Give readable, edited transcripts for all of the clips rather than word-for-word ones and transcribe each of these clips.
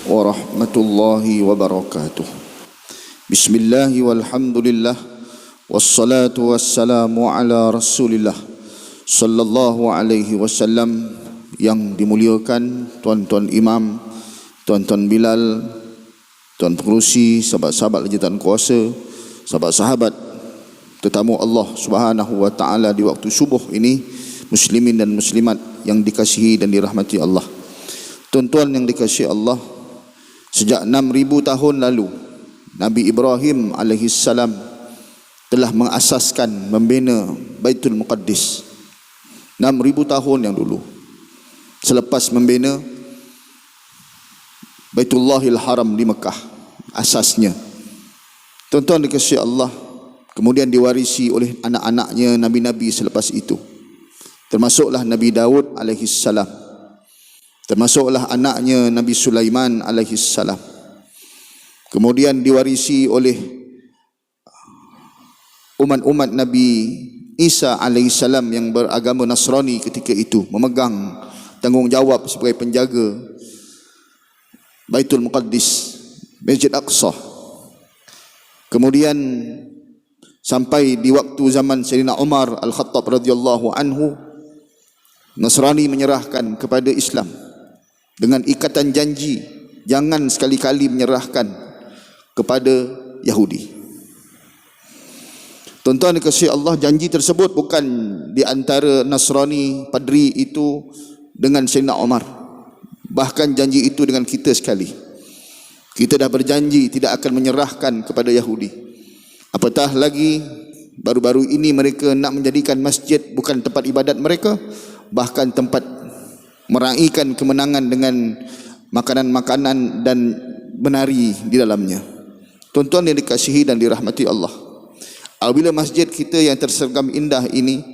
warahmatullahi wabarakatuh. Bismillah walhamdulillah wassalatu wassalamu ala Rasulillah sallallahu alaihi wasallam. Yang dimuliakan tuan-tuan imam, tuan-tuan Bilal, tuan pengerusi, sahabat-sahabat lanjutan kuasa, sahabat-sahabat tetamu Allah Subhanahu wa taala di waktu subuh ini, muslimin dan muslimat yang dikasihi dan dirahmati Allah. Tuan-tuan yang dikasihi Allah, sejak 6,000 tahun lalu Nabi Ibrahim alaihissalam telah mengasaskan, membina Baitul Muqaddis. 6,000 tahun yang dulu, selepas membina Baitullahil Haram di Mekah, asasnya. Tuan-tuan dikasihi Allah, kemudian diwarisi oleh anak-anaknya nabi-nabi selepas itu, termasuklah Nabi Daud alaihissalam, termasuklah anaknya Nabi Sulaiman alaihissalam. Kemudian diwarisi oleh umat-umat Nabi Isa alaihissalam yang beragama Nasrani ketika itu, memegang tanggungjawab sebagai penjaga Baitul Muqaddis, Masjid Aqsa. Kemudian sampai di waktu zaman Sayyidina Umar Al-Khattab radhiyallahu anhu, Nasrani menyerahkan kepada Islam dengan ikatan janji jangan sekali-kali menyerahkan kepada Yahudi. Tuan-tuan dikasihi Allah, janji tersebut bukan di antara Nasrani Padri itu dengan Sayyidina Umar, bahkan janji itu dengan kita sekali. Kita dah berjanji tidak akan menyerahkan kepada Yahudi. Apatah lagi baru-baru ini mereka nak menjadikan masjid bukan tempat ibadat mereka, bahkan tempat meraihkan kemenangan dengan makanan-makanan dan menari di dalamnya. Tuan-tuan yang dikasihi dan dirahmati Allah, apabila masjid kita yang tersergam indah ini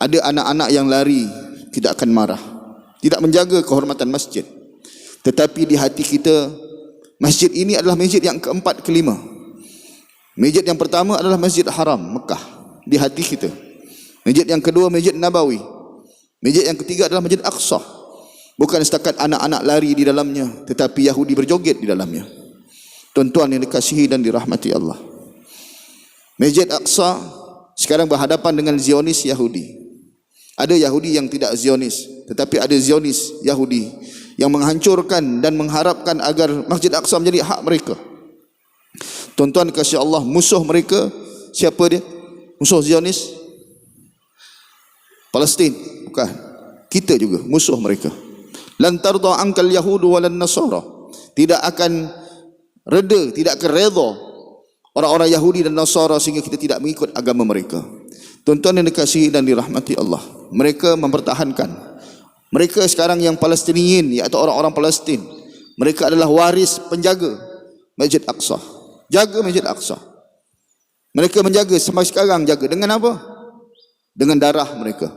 ada anak-anak yang lari, kita akan marah, tidak menjaga kehormatan masjid. Tetapi di hati kita, masjid ini adalah masjid yang keempat, kelima. Masjid yang pertama adalah Masjid Haram Mekah di hati kita. Masjid yang kedua Masjid Nabawi. Masjid yang ketiga adalah Masjid Aqsa. Bukan setakat anak-anak lari di dalamnya, tetapi Yahudi berjoget di dalamnya. Tuan-tuan yang dikasihi dan dirahmati Allah, Masjid Aqsa sekarang berhadapan dengan Zionis Yahudi. Ada Yahudi yang tidak Zionis, tetapi ada Zionis Yahudi yang menghancurkan dan mengharapkan agar Masjid Aqsa menjadi hak mereka. Tuan-tuan kasih Allah, musuh mereka siapa dia? Musuh Zionis? Palestin? Bukan. Kita juga musuh mereka. Lan tarda ankal yahudu walan nasara. Tidak akan reda, tidak akan redha orang-orang Yahudi dan Nasara sehingga kita tidak mengikut agama mereka. Tuan-tuan yang dikasihi dan dirahmati Allah, mereka mempertahankan. Mereka sekarang yang Palestiniyin, iaitu orang-orang Palestin, mereka adalah waris penjaga Masjid Aqsa. Jaga Masjid Aqsa. Mereka menjaga sampai sekarang. Jaga dengan apa? Dengan darah mereka,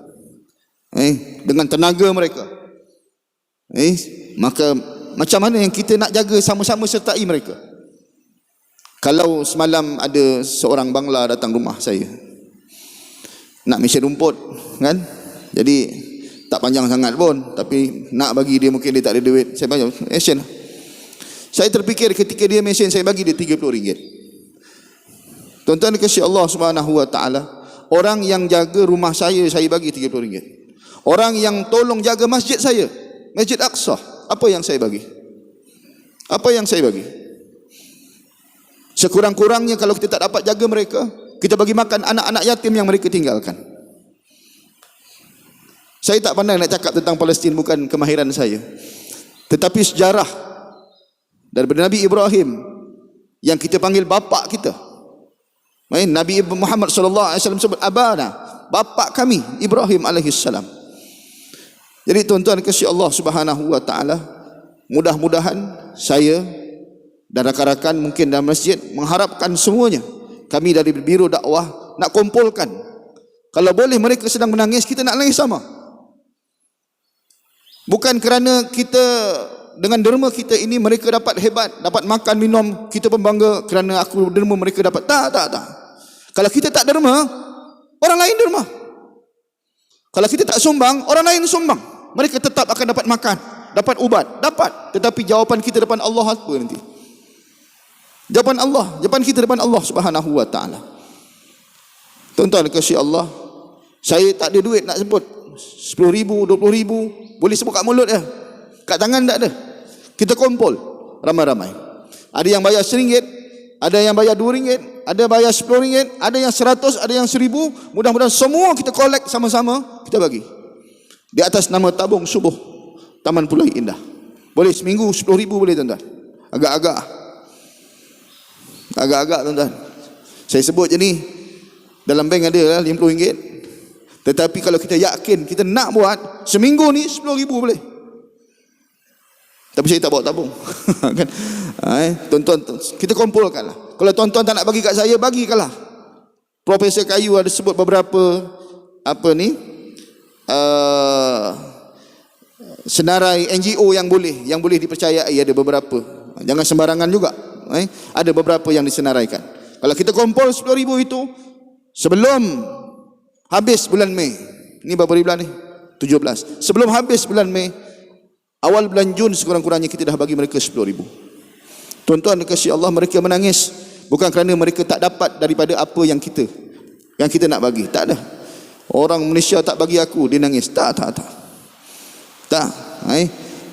dengan tenaga mereka. Maka macam mana yang kita nak jaga sama-sama sertai mereka? Kalau semalam ada seorang Bangla datang rumah saya nak mesin rumput, kan? Jadi tak panjang sangat pun, tapi nak bagi dia, mungkin dia tak ada duit. Saya bagi mesin. Saya terfikir ketika dia mesin, saya bagi dia RM30. Tuan-tuan dikasihi Allah Subhanahu wa taala, orang yang jaga rumah saya bagi RM30. Orang yang tolong jaga masjid saya, Masjid Aqsa, apa yang saya bagi? Apa yang saya bagi? Sekurang-kurangnya kalau kita tak dapat jaga mereka, kita bagi makan anak-anak yatim yang mereka tinggalkan. Saya tak pandai nak cakap tentang Palestin, bukan kemahiran saya. Tetapi sejarah daripada Nabi Ibrahim yang kita panggil bapa kita. Nabi Muhammad sallallahu alaihi wasallam sebut abana, bapa kami Ibrahim alaihissalam. Jadi tuan-tuan kasih Allah Subhanahu wa taala, mudah-mudahan saya dan rakan-rakan mungkin dalam masjid mengharapkan semuanya, kami dari Biro Dakwah nak kumpulkan. Kalau boleh mereka sedang menangis, kita nak nangis sama. Bukan kerana kita dengan derma kita ini mereka dapat hebat, dapat makan minum, kita pun bangga kerana aku derma mereka dapat. Tak. Kalau kita tak derma, orang lain derma. Kalau kita tak sumbang, orang lain sumbang. Mereka tetap akan dapat makan. dapat ubat, dapat. Tetapi jawapan kita depan Allah apa nanti? Jawapan kita depan Allah Subhanahu wa taala. Tuan-tuan kasih Allah, saya tak ada duit nak sebut 10,000, 20,000, boleh sebut kat mulut je. Kat tangan tak ada. Kita kumpul ramai-ramai. Ada yang bayar RM1, ada yang bayar RM2, ada bayar RM10, ada yang 100, ada yang 1,000. Mudah-mudahan semua kita collect sama-sama, kita bagi. Di atas nama tabung subuh Taman Pulau Indah. Boleh seminggu 10,000 boleh tuan-tuan. Agak-agak tuan-tuan. Saya sebut je ni, dalam bank ada lah RM50. Tetapi kalau kita yakin kita nak buat, seminggu ni 10,000 boleh. Tapi saya tak bawa tabung. Kan? Tuan-tuan, kita kumpulkan lah. Kalau tuan-tuan tak nak bagi kat saya, bagikanlah. Profesor Kayu ada sebut beberapa senarai NGO yang boleh dipercayai, ada beberapa. Jangan sembarangan juga. Ada beberapa yang disenaraikan. Kalau kita kumpul 10,000 itu sebelum habis bulan Mei. Ni berapa bulan ni? 17. Sebelum habis bulan Mei, awal bulan Jun sekurang-kurangnya kita dah bagi mereka 10,000. Tuan-tuan kasih Allah, mereka menangis bukan kerana mereka tak dapat daripada apa yang kita nak bagi. Tak ada. Orang Malaysia tak bagi aku, dia nangis. Tak.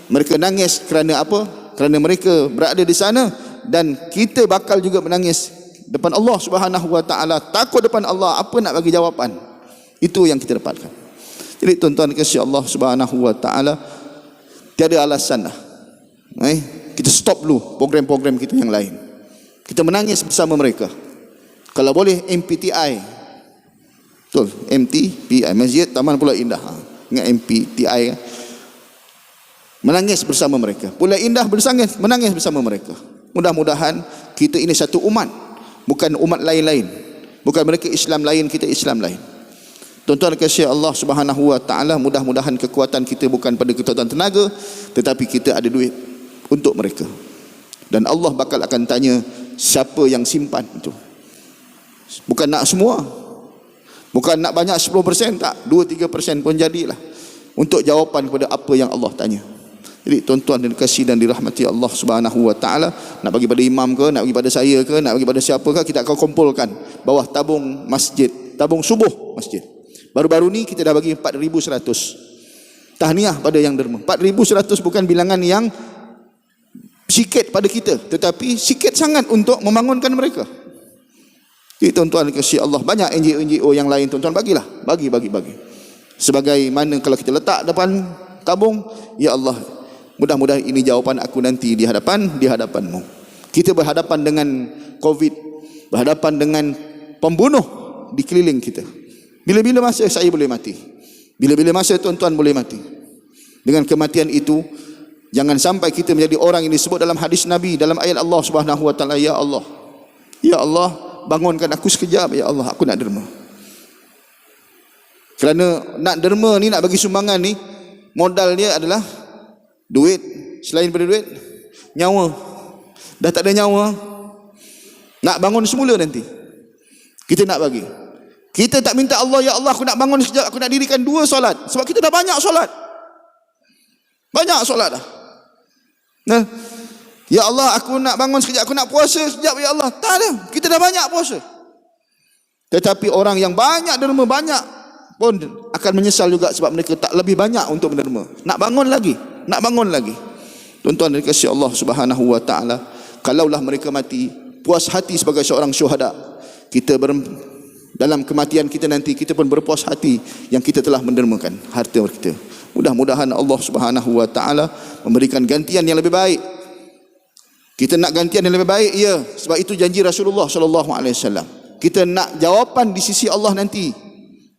Mereka nangis kerana apa? Kerana mereka berada di sana, dan kita bakal juga menangis depan Allah Subhanahu wa taala, takut depan Allah apa nak bagi jawapan. Itu yang kita dapatkan. Jadi tuan-tuan kasih Allah Subhanahu wa taala, tiada alasan lah. Kita stop dulu program-program kita yang lain. Kita menangis bersama mereka. Kalau boleh MPTI. Betul, MTPI, Masjid Taman Pulau Indah. Ingat MPTI kan? Menangis bersama mereka. Pulau Indah menangis bersama mereka. Mudah-mudahan kita ini satu umat, bukan umat lain-lain. Bukan mereka Islam lain, kita Islam lain. Tuan-tuan kasih Allah Subhanahu wa taala, mudah-mudahan kekuatan kita bukan pada kekuatan tenaga, tetapi kita ada duit untuk mereka. Dan Allah bakal akan tanya siapa yang simpan itu. Bukan nak semua. Bukan nak banyak 10%, tak. 2-3% pun jadilah. Untuk jawapan kepada apa yang Allah tanya. Jadi tuan-tuan dan kasih dan dirahmati Allah Subhanahu wa taala, nak bagi pada imam ke, nak bagi pada saya ke, nak bagi pada siapa ke, kita akan kumpulkan bawah tabung masjid, tabung subuh masjid. Baru-baru ni kita dah bagi 4,100. Tahniah pada yang derma. 4,100 bukan bilangan yang sikit pada kita, tetapi sikit sangat untuk membangunkan mereka. Jadi tuan-tuan kasih Allah, banyak NGO yang lain, tuan-tuan bagilah, bagi. Sebagaimana kalau kita letak depan tabung, ya Allah, mudah-mudahan ini jawapan aku nanti di hadapanmu. Kita berhadapan dengan COVID, berhadapan dengan pembunuh di keliling kita. Bila-bila masa saya boleh mati, bila-bila masa tuan-tuan boleh mati. Dengan kematian itu, jangan sampai kita menjadi orang yang disebut dalam hadis Nabi, dalam ayat Allah Subhanahu wa taala, ya Allah, bangunkan aku sekejap, ya Allah, aku nak derma. Kerana nak derma ni, nak bagi sumbangan ni, modal dia adalah duit. Selain daripada duit, nyawa. Dah tak ada nyawa, nak bangun semula nanti kita nak bagi. Kita tak minta Allah, ya Allah, aku nak bangun sekejap, aku nak dirikan 2 solat. Sebab kita dah banyak solat. Banyak solat dah. Nah, ya Allah, aku nak bangun sekejap, aku nak puasa sekejap, ya Allah. Tak ada, kita dah banyak puasa. Tetapi orang yang banyak derma, banyak pun akan menyesal juga, sebab mereka tak lebih banyak untuk menderma. Nak bangun lagi. Tuan-tuan dan kasih Allah Subhanahu wa taala, kalaulah mereka mati puas hati sebagai seorang syuhada, kita dalam kematian kita nanti, kita pun berpuas hati yang kita telah mendermakan harta kita. Mudah-mudahan Allah Subhanahu wa taala memberikan gantian yang lebih baik. Kita nak gantian yang lebih baik, ya, sebab itu janji Rasulullah sallallahu alaihi wasallam. Kita nak jawapan di sisi Allah nanti.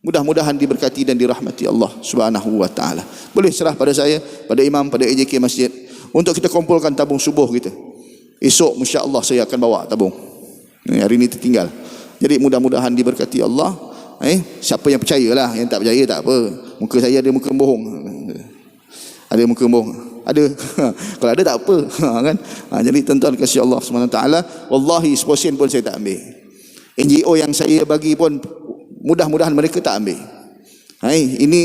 Mudah-mudahan diberkati dan dirahmati Allah Subhanahu wa taala. Boleh serah pada saya, pada imam, pada AJK masjid, untuk kita kumpulkan tabung subuh kita. Esok insya-Allah saya akan bawa tabung. Hari ini tertinggal. Jadi mudah-mudahan diberkati Allah. Siapa yang percayalah, yang tak percaya tak apa. Muka saya ada muka bohong. Ada muka bohong. Ada. Kalau ada tak apa. Kan? Jadi tuan-tuan kasih Allah SWT, wallahi seposen pun saya tak ambil. NGO yang saya bagi pun mudah-mudahan mereka tak ambil. Ini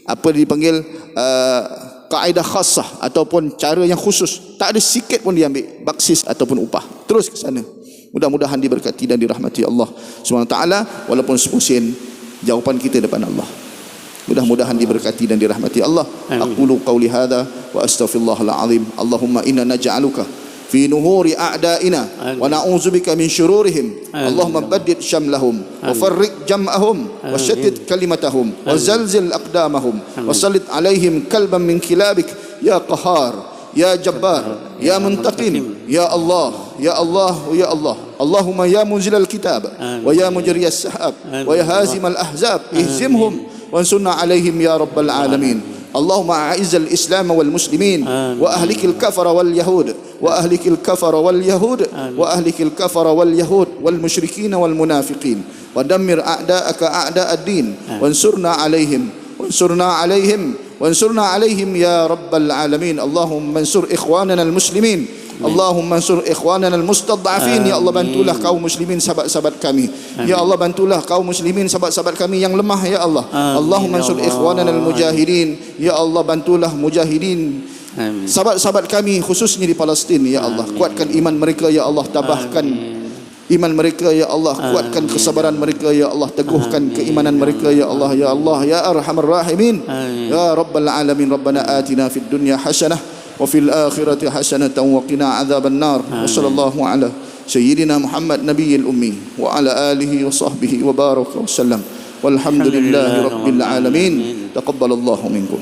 apa dipanggil kaedah khasah ataupun cara yang khusus. Tak ada sikit pun dia ambil baksis ataupun upah. Terus ke sana. Mudah-mudahan diberkati dan dirahmati Allah SWT, walaupun 10 sen jawapan kita depan Allah. Mudah-mudahan diberkati dan dirahmati Allah. Aqulu qawli hadha wa astaghfirullahal azim. Allahumma inna naj'aluka fi nuhuri a'da'ina wa na'udzubika min syururihim. Allahumma baddid syamlahum wa farriq jam'ahum wa shattit kalimatahum wa zalzil aqdamahum wa sallit alaihim kalban min kilabik ya qahar ya jabbar ya muntaqim ya Allah ya Allah ya Allah. Allahumma ya munzilal kitab wa ya mujriyas sahab wa ya hazimal ahzab ihzimhum wansurna alaihim ya rabbal alamin. Allahumma a'izzal islam wal muslimin wa ahlikil kafara wal yahud wa ahlikil kafara wal yahud wa ahlikil kafara wal yahud wal musyrikin wal munafiqin wa dammir a'da'aka a'da'ad-din wansurna alaihim wansurna alaihim ya rabbal alamin. Allahumma ansur ikhwanana al muslimin, Allahumma ansur ikhwanana al-mustad'afin. Ya Allah, bantulah kaum muslimin sahabat-sahabat kami. Ya Allah, bantulah kaum muslimin sahabat-sahabat kami yang lemah ya Allah. Allahumma ansur ikhwanana al-mujahidin. Ya Allah, bantulah mujahidin sahabat-sahabat kami khususnya di Palestin ya Allah. Kuatkan iman mereka ya Allah, tabahkan iman mereka ya Allah, kuatkan kesabaran mereka ya Allah, teguhkan keimanan mereka ya Allah ya Allah ya arhamar rahimin ya rabbal alamin. Rabbana atina fid dunya hasanah wa fil akhirati hasanatan wa qina adzaban nar. Wa sallallahu ala sayyidina Muhammad nabiyil ummi wa ala alihi wa sahbihi wa baraka wa sallam. Walhamdulillahi rabbil alamin. Taqabbalallahu minkum.